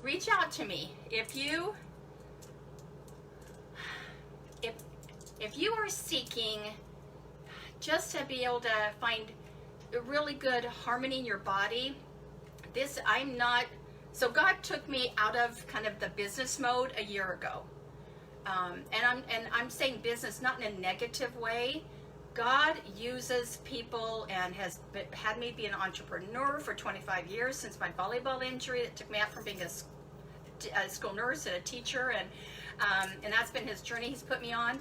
reach out to me. If you are seeking just to be able to find a really good harmony in your body, so God took me out of kind of the business mode a year ago. And I'm saying business not in a negative way. God uses people and has had me be an entrepreneur for 25 years since my volleyball injury that took me out from being a school nurse and a teacher, and that's been his journey he's put me on.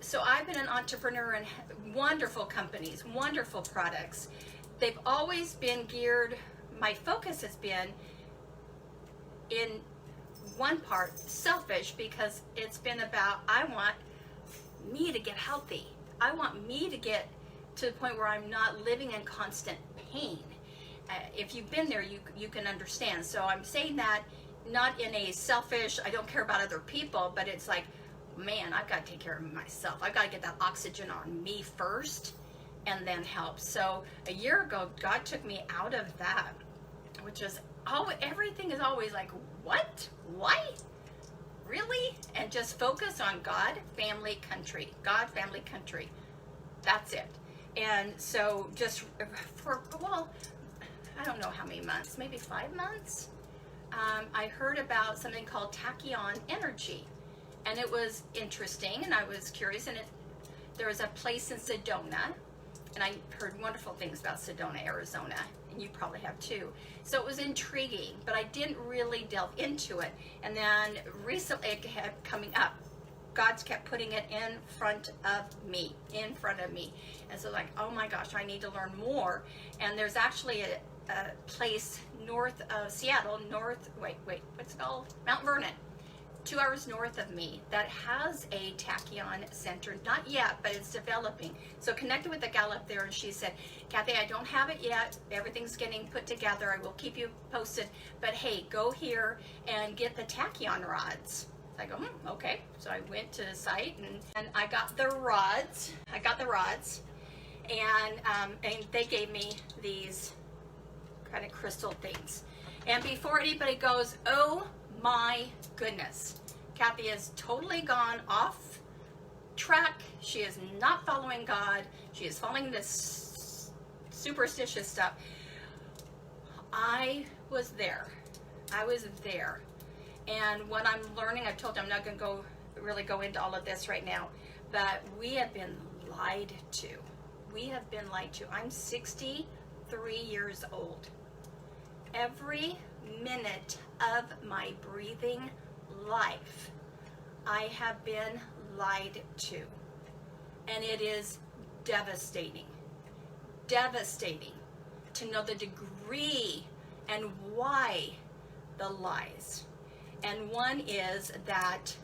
So I've been an entrepreneur in wonderful companies, wonderful products. They've always been geared, my focus has been in one part selfish, because it's been about, I want me to get healthy. I want me to get to the point where I'm not living in constant pain. If you've been there, you can understand. So I'm saying that not in a selfish, I don't care about other people, but it's like, man, I've got to take care of myself. I've got to get that oxygen on me first and then help. So a year ago, God took me out of that, which is, everything is always like, what? Why? Really? And just focus on God, family, country. God, family, country. That's it. And so just for, I don't know how many months, maybe 5 months, I heard about something called Tachyon Energy. And it was interesting, and I was curious, and there was a place in Sedona, and I heard wonderful things about Sedona, Arizona, and you probably have too. So it was intriguing, but I didn't really delve into it. And then recently it kept coming up. God's kept putting it in front of me. And so like, oh my gosh, I need to learn more. And there's actually a place north of Seattle, what's it called? Mount Vernon. 2 hours north of me, that has a Tachyon center. Not yet, but it's developing. So connected with the gal up there, and she said, Kathy, I don't have it yet. Everything's getting put together. I will keep you posted. But hey, go here and get the Tachyon rods. I go, okay. So I went to the site and I got the rods. And they gave me these kind of crystal things. And before anybody goes, oh my goodness, Kathy has totally gone off track. She is not following God. She is following this superstitious stuff. I was there. And what I'm learning, I've told you I'm not going to really go into all of this right now, but we have been lied to. I'm 63 years old. Every minute of my breathing life, I have been lied to. And it is devastating to know the degree and why the lies. And one is that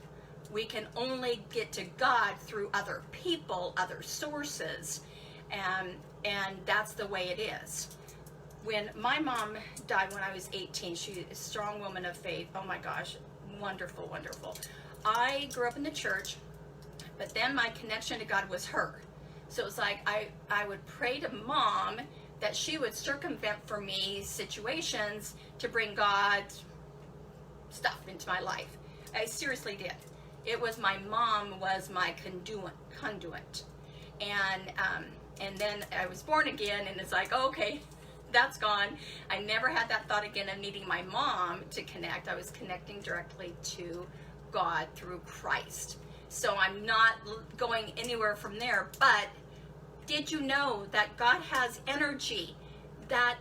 we can only get to God through other people, other sources, and that's the way it is. When my mom died when I was 18, she's a strong woman of faith. Oh my gosh, wonderful, wonderful. I grew up in the church, but then my connection to God was her. So it was like I would pray to Mom that she would circumvent for me situations to bring God's stuff into my life. I seriously did. It was my mom was my conduit. And then I was born again, and it's like, okay, that's gone. I never had that thought again of needing my mom to connect. I was connecting directly to God through Christ. So I'm not going anywhere from there. But did you know that God has energy that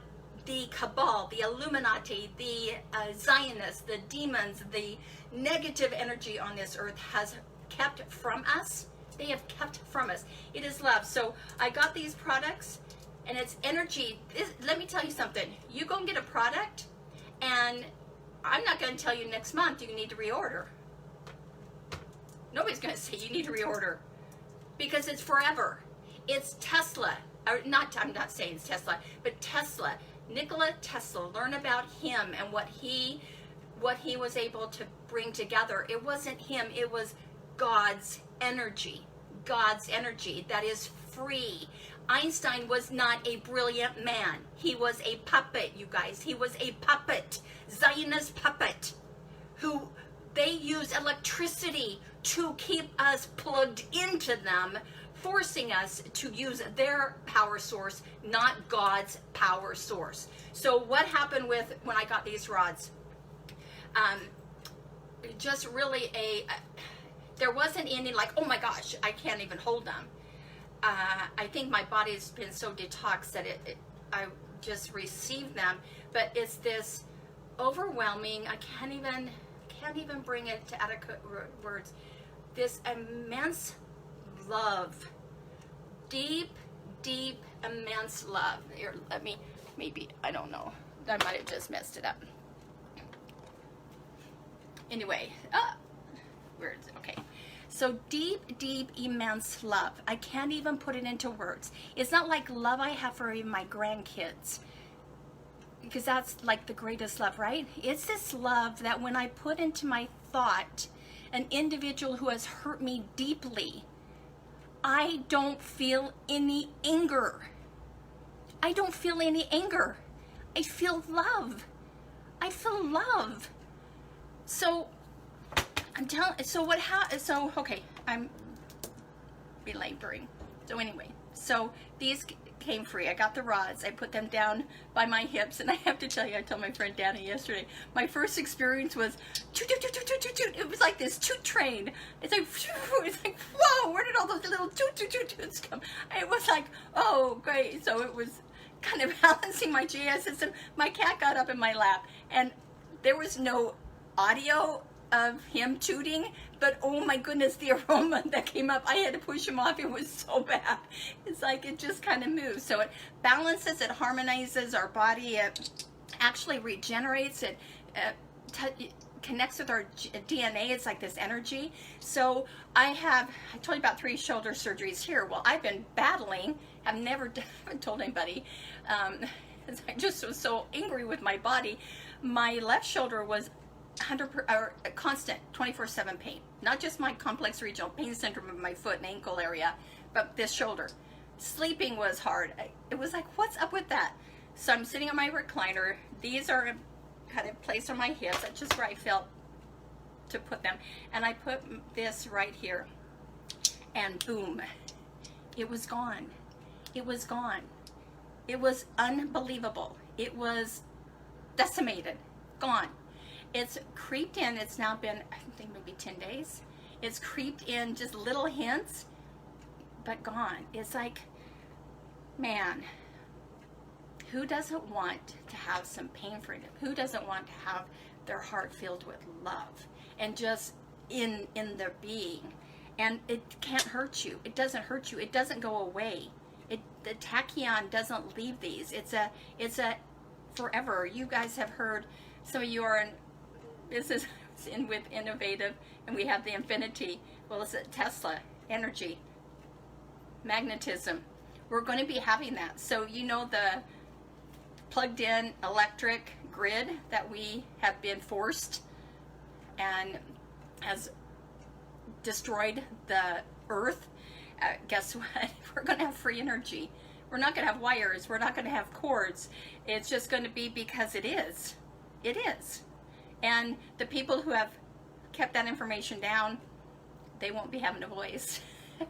the cabal, the Illuminati, the Zionists, the demons, the negative energy on this earth has kept from us? They have kept from us. It is love. So I got these products, and it's energy. Let me tell you something. You go and get a product, and I'm not going to tell you next month you need to reorder. Nobody's going to say you need to reorder, because it's forever. It's Tesla. I'm not saying it's Tesla, but Tesla. Nikola Tesla. Learn about him and what he was able to bring together. It wasn't him. It was God's energy. God's energy that is free. Einstein was not a brilliant man. He was a puppet, you guys. He was a puppet. Zionist puppet. use electricity to keep us plugged into them, forcing us to use their power source, not God's power source. So what happened with when I got these rods? Just really there wasn't any like, oh my gosh, I can't even hold them. I think my body's been so detoxed that I just received them, but it's this overwhelming, I can't even bring it to adequate words, this immense love, deep, immense love. Here, let me, maybe, I don't know, I might have just messed it up. Anyway, words, okay. So deep, immense love. I can't even put it into words. It's not like love I have for even my grandkids, because that's like the greatest love, right? It's this love that when I put into my thought an individual who has hurt me deeply, I don't feel any anger. I don't feel any anger. I feel love. I feel love. So I'm telling, okay, I'm belaboring. So anyway, so these came free. I got the rods. I put them down by my hips, and I have to tell you, I told my friend Danny yesterday, my first experience was toot, toot, toot, toot, toot, toot. It was like this toot train. It's like, whoa, where did all those little toot, toot, toot, toots come? It was like, oh, great. So it was kind of balancing my GIS system. My cat got up in my lap, and there was no audio of him tooting, but oh my goodness, the aroma that came up, I had to push him off. It was so bad. It's like it just kind of moves. So it balances, it harmonizes our body, it actually regenerates, it connects with our DNA. It's like this energy. So I told you about 3 shoulder surgeries here. Well, I've been battling, haven't told anybody, I just was so angry with my body. My left shoulder was constant 24/7 pain, not just my complex regional pain syndrome of my foot and ankle area, but this shoulder. Sleeping was hard. It was like, what's up with that? So I'm sitting on my recliner. These are kind of placed on my hips. That's just where I felt to put them. And I put this right here, and boom, it was gone. It was gone. It was unbelievable. It was decimated, gone. It's creeped in. It's now been, I think, maybe 10 days. It's creeped in just little hints, but gone. It's like, man, who doesn't want to have some pain freedom? Who doesn't want to have their heart filled with love and just in their being? And it can't hurt you. It doesn't hurt you. It doesn't go away. The Tachyon doesn't leave these. It's a forever. You guys have heard, some of you are in business with innovative, and we have the infinity. Well, it's a Tesla energy, magnetism. We're going to be having that. So you know the plugged in electric grid that we have been forced and has destroyed the earth. Guess what? We're going to have free energy. We're not going to have wires. We're not going to have cords. It's just going to be because it is. It is. And the people who have kept that information down, they won't be having a voice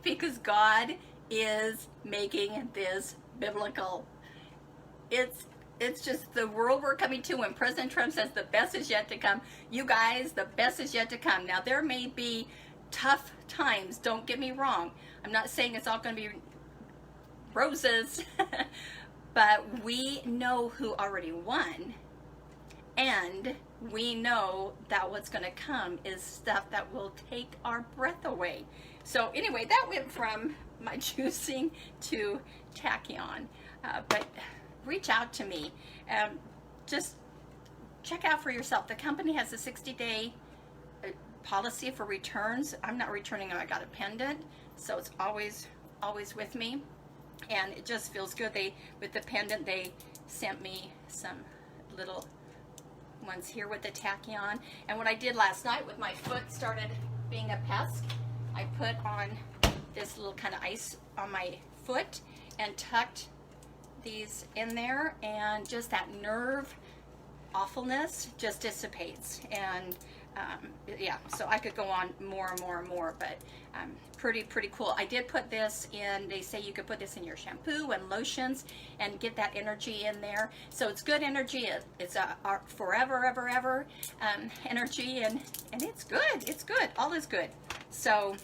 because God is making this biblical. It's just the world we're coming to when President Trump says the best is yet to come. You guys, the best is yet to come. Now, there may be tough times. Don't get me wrong. I'm not saying it's all going to be roses, but we know who already won, and we know that what's going to come is stuff that will take our breath away. So anyway, that went from my juicing to Tachyon, but reach out to me. Just check out for yourself. The company has a 60-day policy for returns. I'm not returning them. I got a pendant, so it's always with me, and it just feels good. With the pendant, they sent me some little ones here with the Tachyon. And what I did last night with my foot started being a pest, I put on this little kind of ice on my foot and tucked these in there, and just that nerve awfulness just dissipates. And Yeah, so I could go on more and more and more, but pretty cool. I did put this in, they say you could put this in your shampoo and lotions and get that energy in there. So it's good energy. It's a forever, ever energy, and it's good. It's good. All is good. So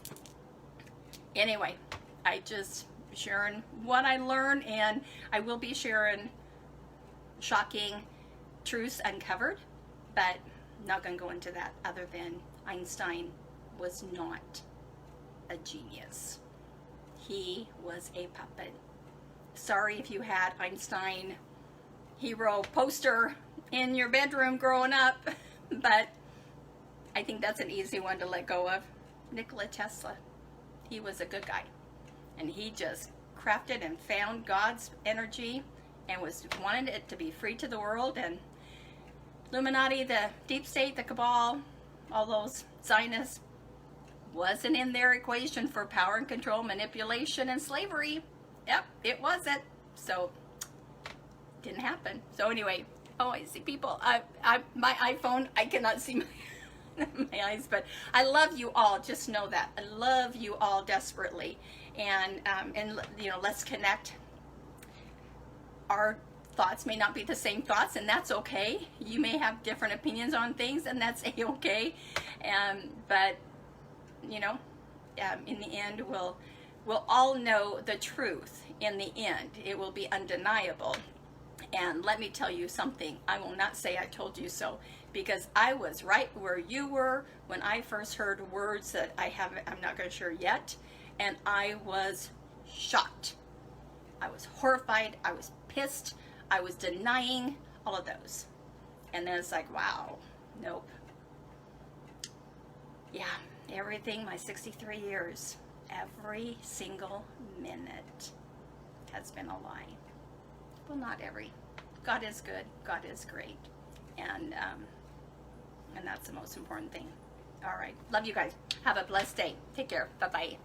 anyway, I just sharing what I learned, and I will be sharing shocking truths uncovered, but not going to go into that other than Einstein was not a genius. He was a puppet. Sorry if you had Einstein hero poster in your bedroom growing up, but I think that's an easy one to let go of. Nikola Tesla, he was a good guy, and he just crafted and found God's energy and wanted it to be free to the world. And Illuminati, the deep state, the cabal, all those Zionists, wasn't in their equation for power and control, manipulation, and slavery. Yep, it wasn't. So, didn't happen. So anyway, oh, I see people. My iPhone, I cannot see my eyes, but I love you all. Just know that. I love you all desperately. And you know, let's connect. Our thoughts may not be the same thoughts, and that's okay. You may have different opinions on things, and that's a-okay. But you know, in the end, we'll all know the truth. In the end, it will be undeniable. And let me tell you something. I will not say I told you so, because I was right where you were when I first heard words that I'm not going to share yet, and I was shocked. I was horrified. I was pissed. I was denying all of those. And then it's like, wow, nope. Yeah, everything, my 63 years, every single minute has been a lie. Well, not every. God is good. God is great. And that's the most important thing. All right. Love you guys. Have a blessed day. Take care. Bye-bye.